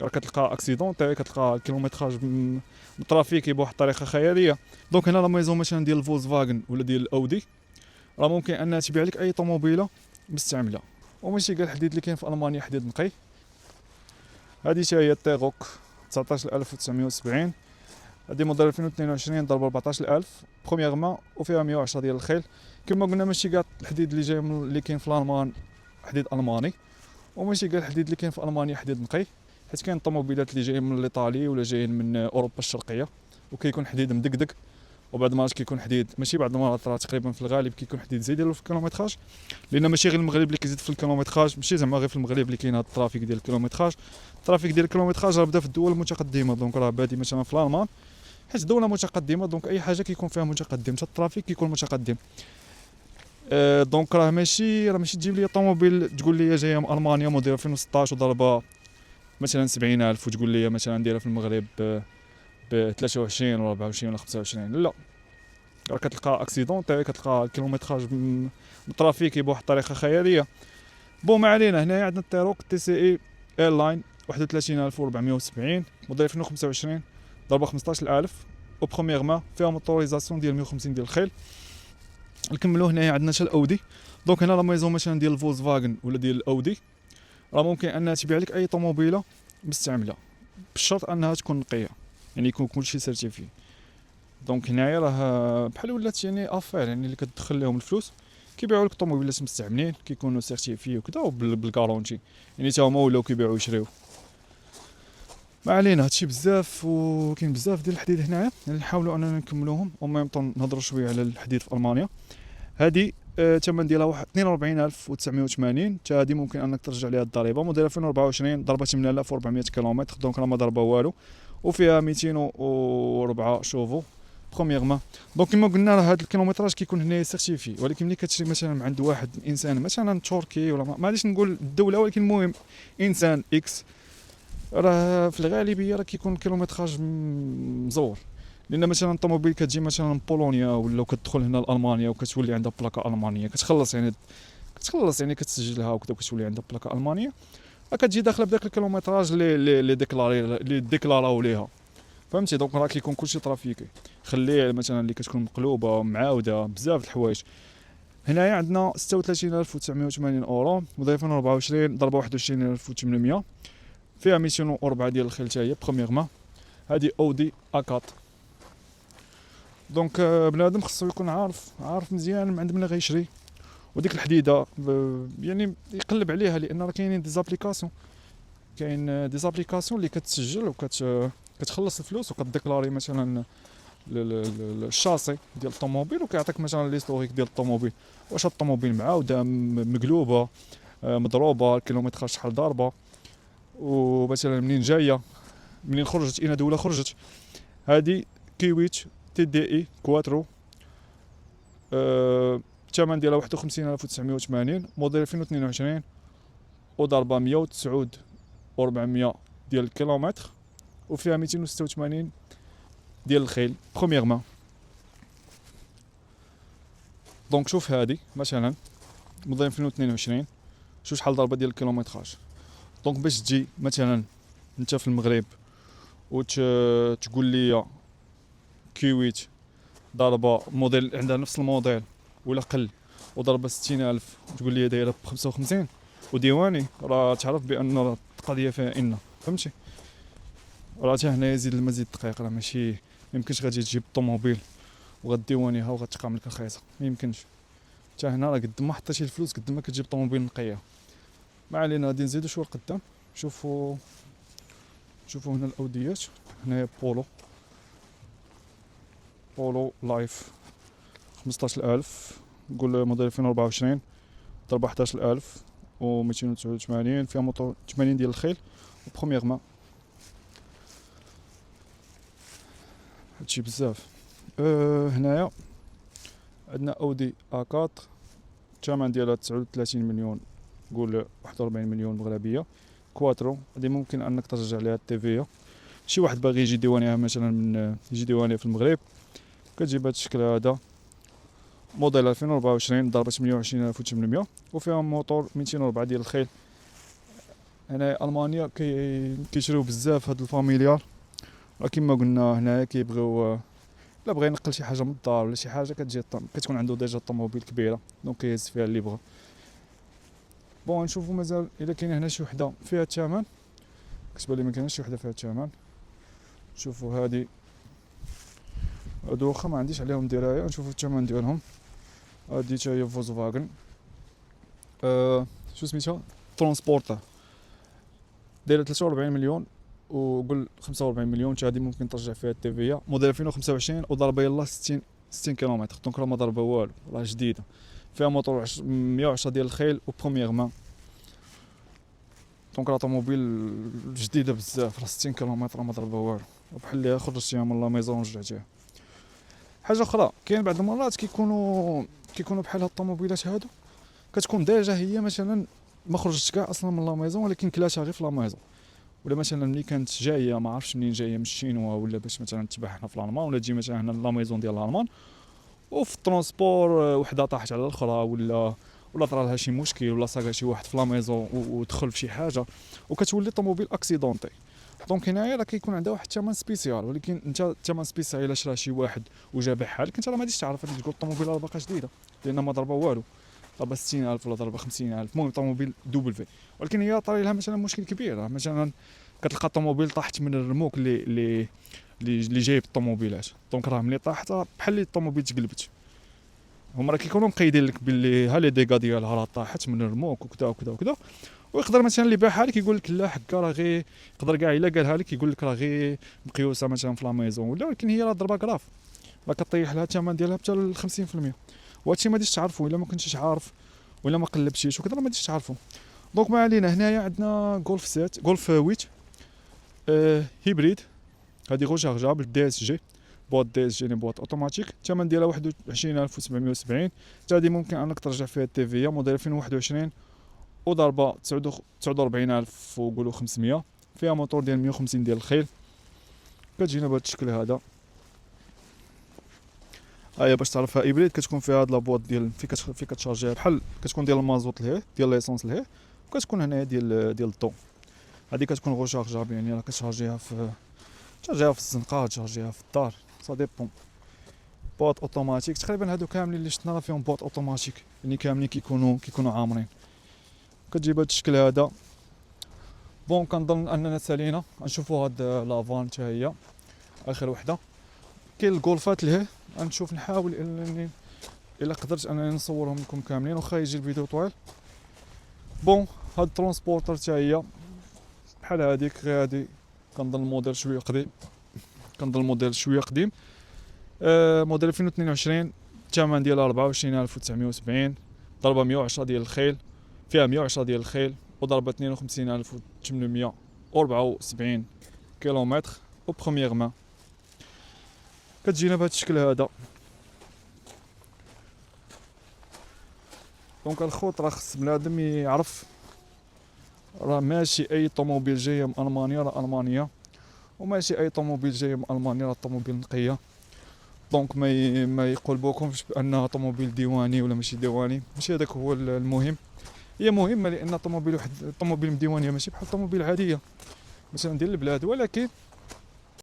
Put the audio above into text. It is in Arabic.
راه كتلقى اكسيدونتي، كتلقى الكيلومتراج مترافيكي بواحد الطريقه خياليه. دونك هنا لا ميزون مثلا ديال الفولكس فاغن ولا ديال الاودي راه ممكن انها تبيع لك اي طوموبيله مستعمله، وماشي كاع الحديد اللي كاين في المانيا حديد نقي. هذه هي التيغوك 19970، هذه موديل 2022 ضرب 14000 برومييرمون، وفيها 110 ديال الخيل. كما قلنا ماشي كاع الحديد اللي جاي اللي كاين في الالمان حديد الماني، وماشي كاع الحديد اللي كاين في المانيا حديد نقي، حيت كاين الطوموبيلات اللي جايين من الايطالي ولا جايين من اوروبا الشرقيه وكيكون حديد مدقدق، وبعض المرات كيكون حديد ماشي بعض المرات راه تقريبا في الغالب كيكون حديد زايد له في الكيلومتراج، لان ماشي غير المغرب اللي كيزيد في الكيلومتراج، ماشي زعما غير في المغرب اللي كاين هذا الترافيك ديال الكيلومتراج. الترافيك ديال الكيلومتراج راه بدا في الدول المتقدمه، دونك راه بادي مثلا في الالمان حيت دوله متقدمه، دونك اي حاجه كيكون فيها متقدم حتى الترافيك كيكون متقدم. دونك راه ماشي تجيب لي طوموبيل تقول لي جايه من المانيا موديل 2016 وضربه مثلا 70000 وتقول لي مثلا دايره في المغرب ب 23 ولا 24 ولا 25، لا، راه كتلقى اكسيدونتي، كتلقى الكيلومتراج مترافيكي بواحد الطريقه خياليه. ما علينا. هنايا عندنا التيروك تي سي اي اير لاين 31470 موديل 2025 ضربه 15000 وبرومييرمون فيها موتوريزاسيون ديال 150 ديال الخيل. نكملوا هنايا عندنا حتى الاودي. دونك هنا لا ميزون مثلا ديال الفولكس فاغن ولا ديال الاودي راه ممكن انها تبيع لك اي طوموبيله مستعمله بالشرط انها تكون نقيه، يعني يكون كلشي سيرتيفي. دونك هنايا راه بحال ولات يعني افير، يعني اللي كتدخل لهم الفلوس كيبيعوا لك طوموبيلات مستعملين كيكونوا سيرتيفي وكذا بالكارونتي، يعني تا هما ولاو كيبيعوا ويشريو. ما علينا، هادشي بزاف وكاين بزاف ديال الحديد هنايا، يعني نحاولوا اننا نكملوهم وما يمطون نهضروا شويه على الحديد في المانيا. هذه الثمن ديالها واحد 42980، حتى هذه ممكن انك ترجع ليها الضريبه. موديل 2024 ضربه 8400 كيلومتر، دونك راه ما ضربه والو، وفيها 204 شوفو برومييرمون. دونك كما قلنا راه هذا الكيلومتراج كيكون هنا سيرتيفي، ولكن ملي كتشري مثلا من عند واحد انسان مثلا تركي ولا ما غاديش نقول الدوله، ولكن المهم انسان اكس، راه في الغالبيه راه كيكون الكيلومتراج مزور. لان مثلا الطوموبيل كتجي مثلا من بولونيا ولا كتدخل هنا لالمانيا وكتولي عندها بلاكه المانيه، كتخلص يعني كتسجلها وكذا كتولي عندها بلاكه المانيه، كتجي داخله بداك الكيلومتراج اللي ديكلاراو ليها، فهمتي. دونك راه كيكون كلشي ترافيكي، خليه مثلا اللي كتكون مقلوبه معاوده بزاف د الحوايج. هنايا عندنا 36980 اورو موديل 2024 ضربه 21800، فيها 204 ديال الخيل حتى هي برومييرمون. هذه اودي اكات. دونك بنادم خصو يكون عارف مزيان من عند من غيشري، وديك الحديده يعني يقلب عليها، لان راه كاينين دي زابليكاسيون اللي كتسجل كتخلص الفلوس وكتديكلاري مثلا الشاسي ديال الطوموبيل، وكيعطيك مثلا ليستوريك ديال الطوموبيل، واش الطوموبيل معاوده مقلوبه مضروبه الكيلومتراج شحال ضاربه، ومثلا منين خرجت الى دوله خرجت. هذه كيويتش تي دي اي كواترو، الثمن ديالها 51980 موديل 2022 وضربه 109 و400 ديال الكيلومتر، وفيها 286 ديال الخيل برومييرمون. دونك شوف هذه مثلا موديل 2022 شوف شحال ضربه ديال الكيلومتراج. دونك باش تجي مثلا انت في المغرب تقول لي كيويت ضربه موديل عندها نفس الموديل ولا قل وضربه 60000 تقول لي دايره ب 55 وديواني، راه تعرف بان القضيه فيها ان فهمتي. راه حتى هنا يزيد المزيد دقيق، راه ماشي يمكنش غادي تجيب طوموبيل وغديوانيها وغتقام لك رخيصه، ما يمكنش. حتى هنا راه قد ما حطيتي الفلوس قد ما كتجيب طوموبيل نقيه. ما علينا، غادي نزيدو شويه لقدام. شوفوا هنا الاوديات. هنايا بولو لايف 15000، نقول موديل 2024 ضربه 11000 و289، فيها موتور 80 ديال الخيل وبرومييرمون. هادشي بزاف. هنايا عندنا اودي A4 الثمن ديالها 39 مليون، نقول 41 مليون مغربيه كواترو. هذه ممكن انك ترجع ليها التيفيا، شي واحد باغي يجي ديوانيها مثلا من يجي ديوانيها في المغرب كتجيب هذا الشكل هذا. موديل 2024 ضربه 28800 وفيها موتور 204 ديال الخيل. هنا المانيا كيشريو بزاف هاد الفاميليار، ولكن كما قلنا هنايا كيبغيو الا بغى ينقل شي حاجه من الدار ولا شي حاجه كتكون عنده ديجا الطوموبيل كبيره، دونك كيهز فيها اللي بغا. بون نشوفوا مازال الا كاينه هنا شي وحده فيها الثمن، كتبان لي ما كايناش شي وحده فيها الثمن. شوفوا هادي، هادو واخا ما عنديش عليهم درايه، نشوفوا الثمن ديالهم. هادي حتى هي فولكس فاغن، شو سميتها، ترونسبورتر، دايره 43 مليون وقول 45 مليون. هادي ممكن ترجع فيها التيفيا، موديل 2025 وضربه يلاه 60 كيلومتر، دونك راه ما ضربه والو، راه جديده، فيها موتور 110 ديال الخيل و بروميير مان، دونك راه طوموبيل جديده بزاف، راه 60 كيلومتر راه ما ضربه والو، وبحال اللي خرجتيها من لا ميزون ورجعتيها. حاجه اخرى، كاين بعض المرات كيكونوا بحال هاد الطوموبيلات هادو كتكون ديجا هي مثلا ما خرجتش كاع اصلا من لا ميزون، ولكن كلاتها غير في لا ميزون، ولا مثلا ملي كانت جايه ما عرفتش منين جايه، من الشينوا ولا باش مثلا تباع هنا في الالمان، ولا تجي مثلا هنا لا ميزون ديال الالمان، وفي الترونسبور وحده طاحت على الاخرى، ولا طرا لها شي مشكل، ولا صاغا شي واحد في لا ميزون ودخل في شي حاجه وكتولي الطوموبيل اكسيدونتي. دونك هنايا راه كيكون عندها واحد الثمن سبيسيال، ولكن انت الثمن سبيسيال الا شرا شي واحد وجابها لك انت راه ما غاديش تعرف، غادي تقول الطوموبيل راه باقا جديده لان ما ضربه والو، ضربه 60000 ولا ضربه 50000، المهم طوموبيل دوبل. ولكن هي طاري لها مثلا مشكل كبير، مثلا كتلقى الطوموبيل طاحت من الرموك اللي جايب الطوموبيلات، دونك راه ملي طاحت بحال اللي الطوموبيل تقلبت، هما راه كيكونوا مقيدين لك باللي ها لي ديغا ديالها راه طاحت من الرموك وكذا وكذا وكذا. ويقدر مثلا اللي باعها لك يقول لك لا حكا راه غير، يقدر كاع الا قالها لك يقول لك راه غير مقيوسه مثلا في لا ميزون ولا، ولكن هي راه ضربه كراف، راه كطيح لها الثمن ديالها حتى ل 50%. وهادشي ما غاديش تعرفوا الا ما كنتيش عارف ولا ما قلبتيش وكذا، ما غاديش تعرفوا. دونك ما علينا، هنايا عندنا غولف 7 غولف 8 هيبريد، هذه غوشارجابل دي اس جي، بواط دي اس جي يعني بواط اوتوماتيك، الثمن ديالها 21770. حتى هذه ممكن انك ترجع فيها التيفيا، موديل 2021 وضربه 49000 وقولوا 500، فيها موتور ديال 150 ديال الخيل، كتجينا بهذا الشكل هذا. هيا باش تعرفها هيبريد كتكون فيها هاد لابواط ديال فين كتشارجيها، بحال كتكون ديال المازوط لهيه ديال ليسونس لهيه، وكتكون هنايا ديال الضو. هذه كتكون غوشارجابل يعني راه كتشارجيها في الزنقه، تشارجيها في الدار، سا ديبون. بواط اوتوماتيك تقريبا هادو كاملين اللي شفنا راه فيهم بواط اوتوماتيك، يعني كاملين كيكونوا عامرين. كتجي بهذا الشكل هذا. بون كنظن اننا سالينا نشوفوا هاد لافان حتى هي اخر وحده. كاين الغولفات لهيه غنشوف نحاول انني الا قدرت انني نصورهم لكم كاملين واخا يجي الفيديو طويل. بون هاد الترونسبورتر حتى هي بحال هذيك، غير هادي كنظن الموديل شويه قديم، موديل 2022، الثمن ديالها 24970، ضربه 110 ديال الخيل، فيها 110 ديال الخيل وضربه 52874 كيلومتر وبروميير مان. كتجينا بهذا الشكل هذا. دونك الخوت راه خص بنادم يعرف راه ماشي اي طوموبيل جايه من المانيا راه المانيا، وماشي اي طوموبيل جايه من المانيا راه طوموبيل نقيه. دونك ما يقولبوكمش بانها طوموبيل ديواني ولا ماشي ديواني، ماشي هذاك هو المهم. هي مهمه لان طوموبيل مديوانيه ماشي بحال الطوموبيل العاديه مثلا ديال البلاد، ولكن